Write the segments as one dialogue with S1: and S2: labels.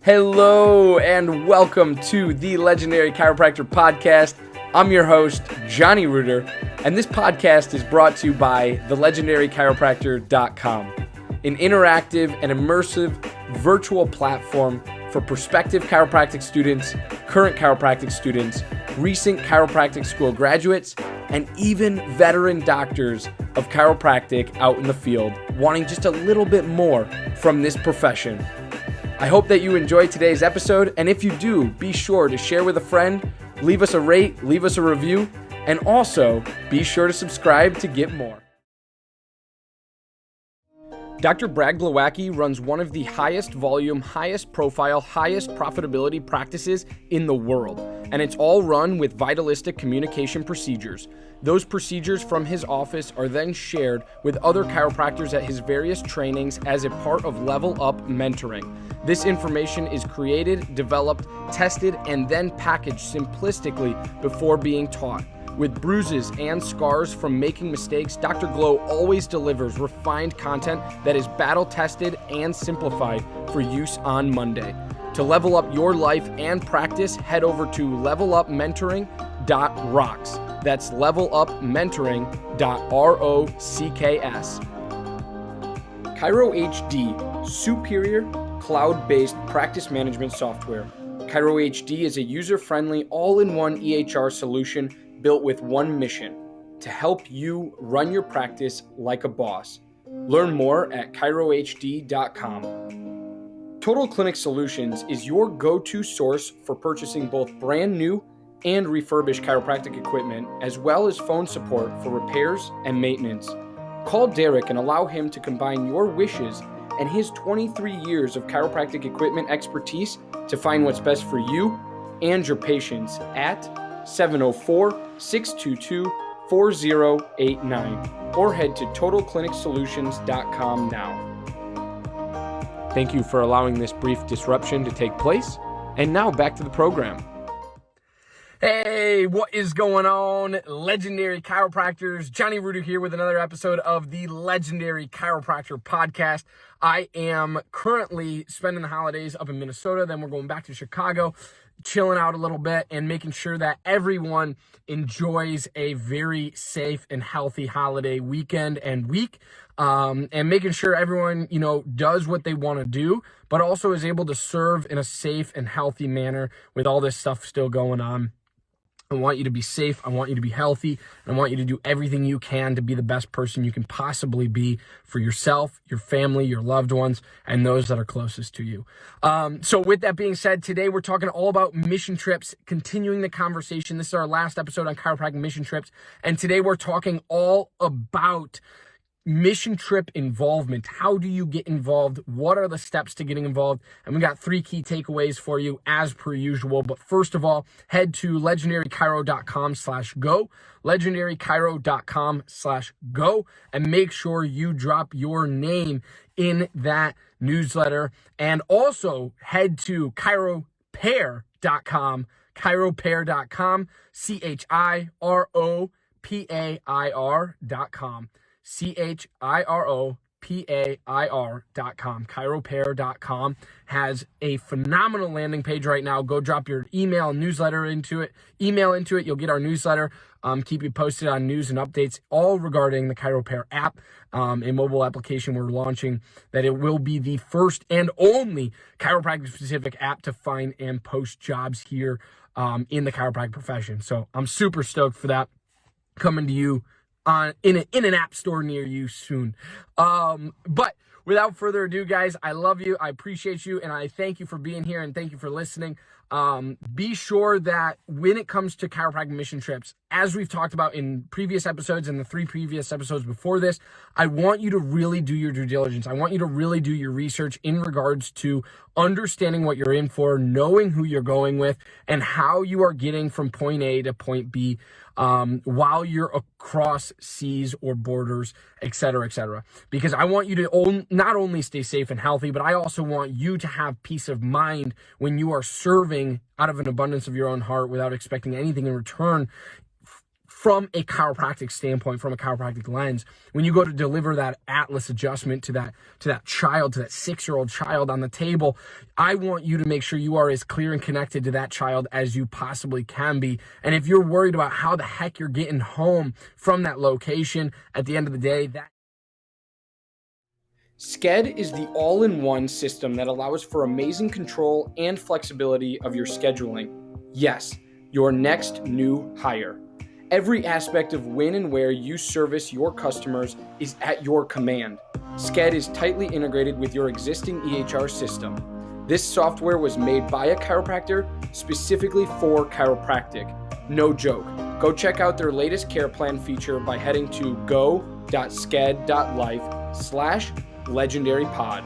S1: Hello and welcome to the Legendary Chiropractor podcast. I'm your host, Johnny Reuter, and this podcast is brought to you by thelegendarychiropractor.com, an interactive and immersive virtual platform for prospective chiropractic students, current chiropractic students, recent chiropractic school graduates, and even veteran doctors of chiropractic out in the field wanting just a little bit more from this profession. I hope that you enjoyed today's episode, and if you do, be sure to share with a friend, leave us a rate, leave us a review, and also be sure to subscribe to get more. Dr. Brad Glowacki runs one of the highest volume, highest profile, highest profitability practices in the world, and it's all run with vitalistic communication procedures. Those procedures from his office are then shared with other chiropractors at his various trainings as a part of Level Up mentoring. This information is created, developed, tested, and then packaged simplistically before being taught. With bruises and scars from making mistakes, Dr. Glow always delivers refined content that is battle-tested and simplified for use on Monday. To level up your life and practice, head over to levelupmentoring.rocks. That's levelupmentoring.rocks. Chiro HD, superior cloud-based practice management software. Chiro HD is a user-friendly, all-in-one EHR solution built with one mission: to help you run your practice like a boss. Learn more at chirohd.com. Total Clinic Solutions is your go-to source for purchasing both brand new and refurbished chiropractic equipment, as well as phone support for repairs and maintenance. Call Derek and allow him to combine your wishes and his 23 years of chiropractic equipment expertise to find what's best for you and your patients at 704-622-4089 or head to totalclinicsolutions.com now. Thank you for allowing this brief disruption to take place. And now back to the program. Hey, what is going on, legendary chiropractors? Johnny Reuter here with another episode of the Legendary Chiropractor podcast. I am currently spending the holidays up in Minnesota. Then we're going back to Chicago, chilling out a little bit and making sure that everyone enjoys a very safe and healthy holiday weekend and week, and making sure everyone, does what they want to do, but also is able to serve in a safe and healthy manner with all this stuff still going on. I want you to be safe. I want you to be healthy. And I want you to do everything you can to be the best person you can possibly be for yourself, your family, your loved ones, and those that are closest to you. So with that being said, today we're talking all about mission trips, continuing the conversation. This is our last episode on chiropractic mission trips. And today we're talking all about mission trip involvement. How do you get involved? What are the steps to getting involved? And we got 3 key takeaways for you as per usual. But first of all, head to legendarychiro.com/go, legendarychiro.com/go, and make sure you drop your name in that newsletter. And also head to chiropair.com, chiropair.com, chiropair.com. chiropair.com. Chiropair.com has a phenomenal landing page right now. Go drop your email into it. You'll get our newsletter. Keep you posted on news and updates, all regarding the Chiropair app, a mobile application we're launching, that it will be the first and only chiropractic specific app to find and post jobs here in the chiropractic profession. So I'm super stoked for that, coming to you in an app store near you soon. But without further ado, guys, I love you. I appreciate you. And I thank you for being here and thank you for listening. Be sure that when it comes to chiropractic mission trips, as we've talked about in previous episodes and the 3 previous episodes before this, I want you to really do your due diligence. I want you to really do your research in regards to understanding what you're in for, knowing who you're going with, and how you are getting from point A to point B while you're across seas or borders, et cetera, because I want you to not only stay safe and healthy, but I also want you to have peace of mind when you are serving out of an abundance of your own heart without expecting anything in return from a chiropractic standpoint, from a chiropractic lens. When you go to deliver that atlas adjustment to that child, to that 6-year-old child on the table, I want you to make sure you are as clear and connected to that child as you possibly can be. And if you're worried about how the heck you're getting home from that location, at the end of the day, Sked is the all-in-one system that allows for amazing control and flexibility of your scheduling. Yes, your next new hire. Every aspect of when and where you service your customers is at your command. Sked is tightly integrated with your existing EHR system. This software was made by a chiropractor specifically for chiropractic. No joke. Go check out their latest care plan feature by heading to go.sked.life/legendarypod.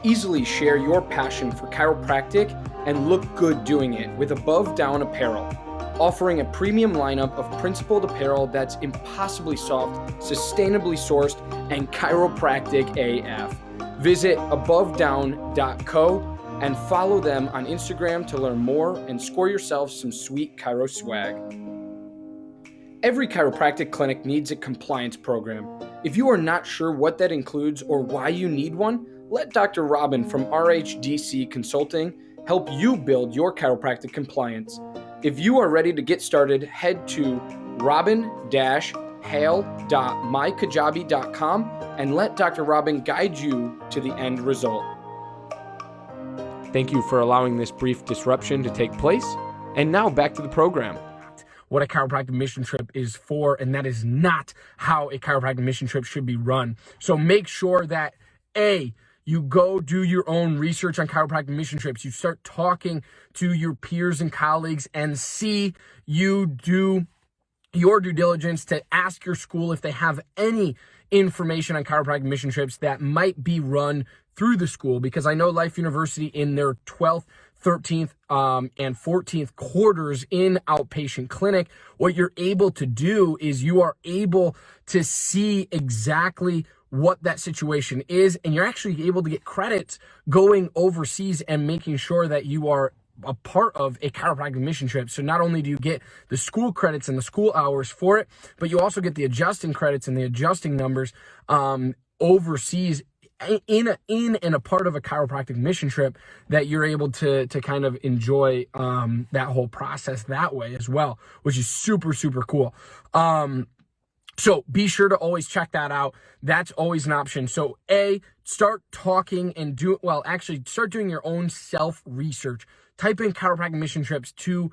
S1: Easily share your passion for chiropractic and look good doing it with Above Down apparel, offering a premium lineup of principled apparel that's impossibly soft, sustainably sourced, and chiropractic AF. Visit abovedown.co and follow them on Instagram to learn more and score yourself some sweet chiro swag. Every chiropractic clinic needs a compliance program. If you are not sure what that includes or why you need one, let Dr. Robin from RHDC Consulting help you build your chiropractic compliance. If you are ready to get started, head to robin-hale.mykajabi.com and let Dr. Robin guide you to the end result. Thank you for allowing this brief disruption to take place. And now back to the program. What a chiropractic mission trip is for, and that is not how a chiropractic mission trip should be run. So make sure that you go do your own research on chiropractic mission trips. You start talking to your peers and colleagues, and you do your due diligence to ask your school if they have any information on chiropractic mission trips that might be run through the school, because I know Life University in their 12th, 13th, and 14th quarters in outpatient clinic, what you're able to do is you are able to see exactly what that situation is, and you're actually able to get credits going overseas and making sure that you are a part of a chiropractic mission trip. So not only do you get the school credits and the school hours for it, but you also get the adjusting credits and the adjusting numbers overseas in and a part of a chiropractic mission trip, that you're able to kind of enjoy that whole process that way as well, which is super, super cool. So be sure to always check that out. That's always an option. So start talking and start doing your own self-research. Type in chiropractic mission trips to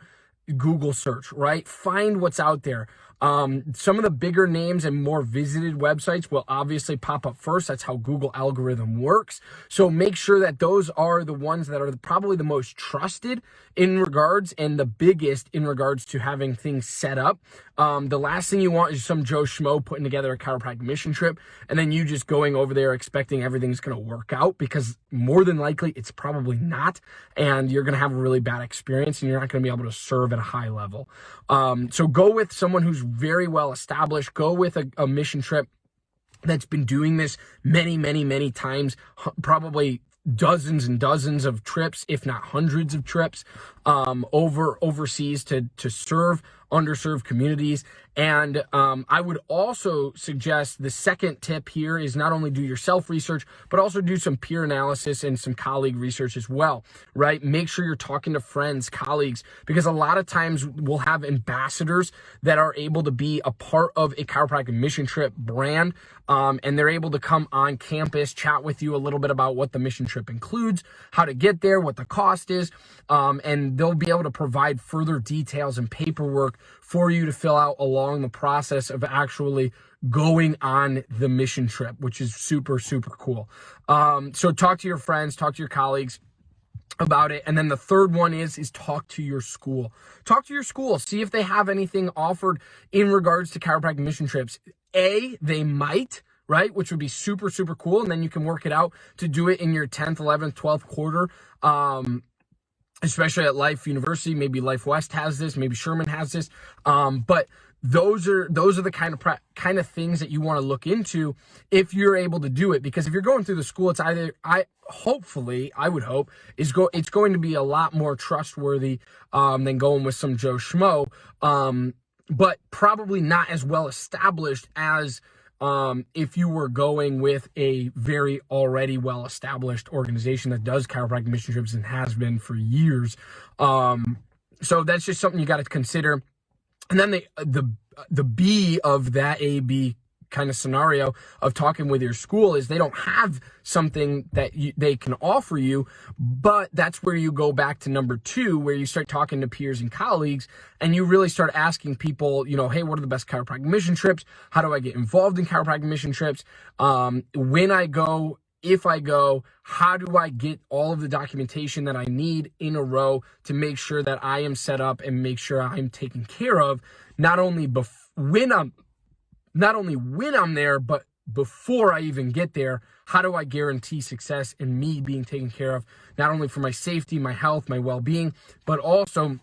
S1: Google search, right? Find what's out there. Some of the bigger names and more visited websites will obviously pop up first. That's how Google algorithm works. So make sure that those are the ones that are probably the most trusted in regards, and the biggest in regards to having things set up. The last thing you want is some Joe Schmo putting together a chiropractic mission trip and then you just going over there expecting everything's going to work out, because more than likely it's probably not, and you're going to have a really bad experience and you're not going to be able to serve at a high level. So go with someone who's very well established. Go with a mission trip that's been doing this many, many, many times, probably dozens and dozens of trips, if not hundreds of trips, overseas to serve underserved communities. And I would also suggest the second tip here is not only do your self-research, but also do some peer analysis and some colleague research as well, right? Make sure you're talking to friends, colleagues, because a lot of times we'll have ambassadors that are able to be a part of a chiropractic mission trip brand, and they're able to come on campus, chat with you a little bit about what the mission trip includes, how to get there, what the cost is, and they'll be able to provide further details and paperwork for you to fill out along the process of actually going on the mission trip, which is super, super cool. So talk to your friends, talk to your colleagues about it. And then the third one is talk to your school. Talk to your school. See if they have anything offered in regards to chiropractic mission trips. They might, right? Which would be super, super cool. And then you can work it out to do it in your 10th, 11th, 12th quarter. Especially at Life University, maybe Life West has this, maybe Sherman has this. But those are the kind of things that you want to look into if you're able to do it. Because if you're going through the school, it's either I would hope it's going to be a lot more trustworthy than going with some Joe Schmo. but probably not as well established as if you were going with a very already well established organization that does chiropractic mission trips and has been for years. So that's just something you got to consider. And then the B of that A, B kind of scenario of talking with your school is they don't have something that they can offer you, but that's where you go back to number 2, where you start talking to peers and colleagues, and you really start asking people, hey, what are the best chiropractic mission trips? How do I get involved in chiropractic mission trips? When I go, if I go, how do I get all of the documentation that I need in a row to make sure that I am set up and make sure I'm taken care of, not only when I'm there, but before I even get there? How do I guarantee success in me being taken care of, not only for my safety, my health, my well-being, but also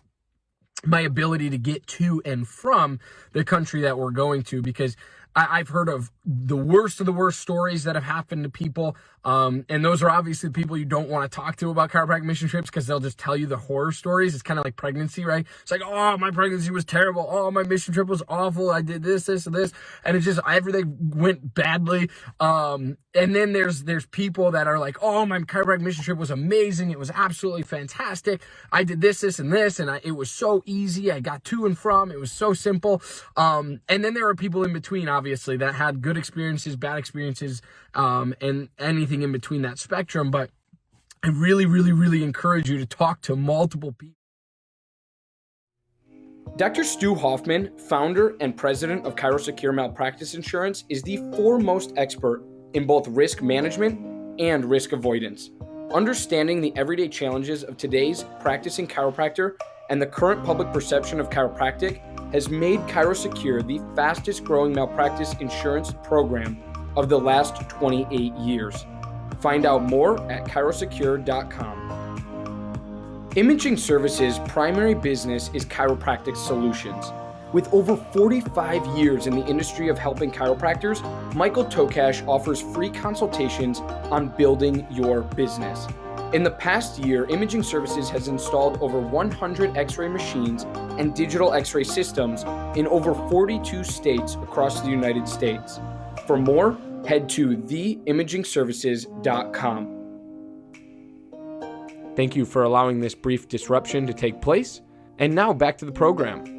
S1: my ability to get to and from the country that we're going to? Because I've heard of the worst stories that have happened to people. And those are obviously the people you don't want to talk to about chiropractic mission trips, because they'll just tell you the horror stories. It's kind of like pregnancy, right? It's like, oh, my pregnancy was terrible. Oh, my mission trip was awful. I did this, and this. And it's just, everything went badly. And then there's people that are like, oh, my chiropractic mission trip was amazing. It was absolutely fantastic. I did this, and this, and it was so easy. I got to and from. It was so simple. And then there are people in between, obviously, that had good experiences, bad experiences, and anything in between that spectrum. But I really, really, really encourage you to talk to multiple people. Dr. Stu Hoffman, founder and president of ChiroSecure Malpractice Insurance, is the foremost expert in both risk management and risk avoidance. Understanding the everyday challenges of today's practicing chiropractor and the current public perception of chiropractic has made ChiroSecure the fastest growing malpractice insurance program of the last 28 years. Find out more at chirosecure.com. Imaging Services' primary business is chiropractic solutions. With over 45 years in the industry of helping chiropractors, Michael Tokash offers free consultations on building your business. In the past year, Imaging Services has installed over 100 X-ray machines and digital X-ray systems in over 42 states across the United States. For more, head to theimagingservices.com. Thank you for allowing this brief disruption to take place. And now back to the program.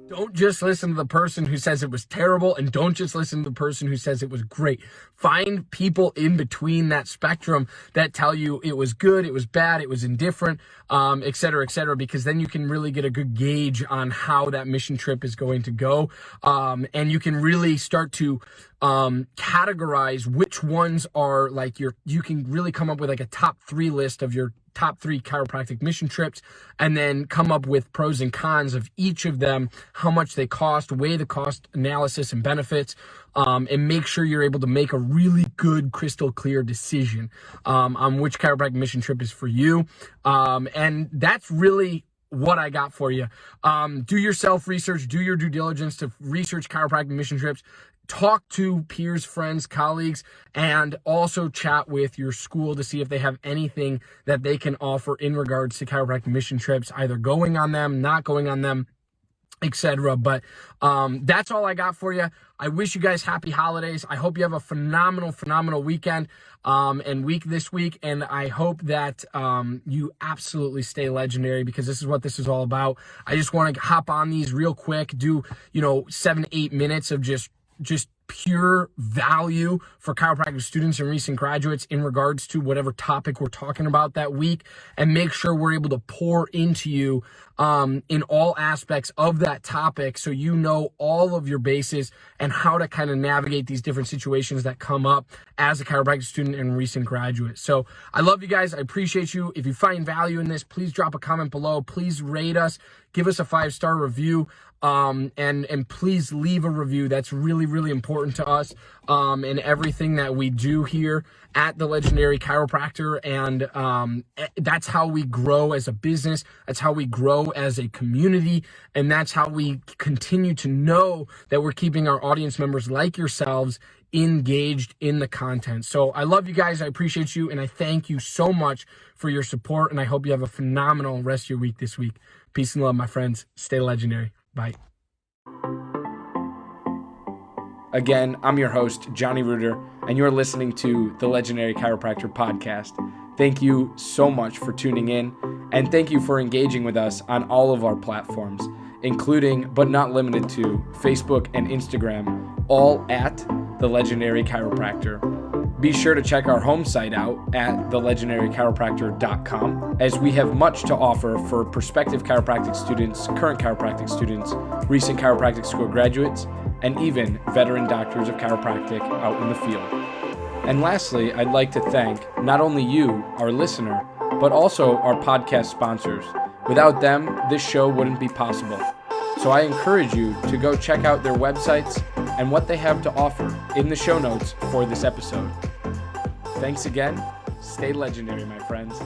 S1: Don't just listen to the person who says it was terrible, and don't just listen to the person who says it was great. Find people in between that spectrum that tell you it was good, it was bad, it was indifferent, et cetera, because then you can really get a good gauge on how that mission trip is going to go. And you can really start to categorize which ones are like you can really come up with like a top 3 list of your top 3 chiropractic mission trips, and then come up with pros and cons of each of them, how much they cost, weigh the cost analysis and benefits, and make sure you're able to make a really good, crystal clear decision on which chiropractic mission trip is for you. And that's really what I got for you. Do your self-research, do your due diligence to research chiropractic mission trips. Talk to peers, friends, colleagues, and also chat with your school to see if they have anything that they can offer in regards to chiropractic mission trips, either going on them, not going on them, etc. But that's all I got for you. I wish you guys happy holidays. I hope you have a phenomenal weekend and week this week. And I hope that you absolutely stay legendary, because this is what this is all about. I just want to hop on these real quick, do 7 to 8 minutes of just pure value for chiropractic students and recent graduates in regards to whatever topic we're talking about that week, and make sure we're able to pour into you in all aspects of that topic, so you know all of your bases and how to kind of navigate these different situations that come up as a chiropractic student and recent graduate. So I love you guys. I appreciate you. If you find value in this, please drop a comment below. Please rate us. Give us a 5-star review. And please leave a review. That's really important to us, and everything that we do here at the Legendary Chiropractor. And that's how we grow as a business. That's how we grow as a community. And that's how we continue to know that we're keeping our audience members like yourselves engaged in the content. So I love you guys. I appreciate you. And I thank you so much for your support. And I hope you have a phenomenal rest of your week this week. Peace and love, my friends. Stay legendary. Bye. Again, I'm your host, Johnny Reuter, and you're listening to the Legendary Chiropractor podcast. Thank you so much for tuning in, and thank you for engaging with us on all of our platforms, including, but not limited to, Facebook and Instagram, all at The Legendary Chiropractor. Be sure to check our home site out at thelegendarychiropractor.com, as we have much to offer for prospective chiropractic students, current chiropractic students, recent chiropractic school graduates, and even veteran doctors of chiropractic out in the field. And lastly, I'd like to thank not only you, our listener, but also our podcast sponsors. Without them, this show wouldn't be possible. So I encourage you to go check out their websites and what they have to offer in the show notes for this episode. Thanks again. Stay legendary, my friends.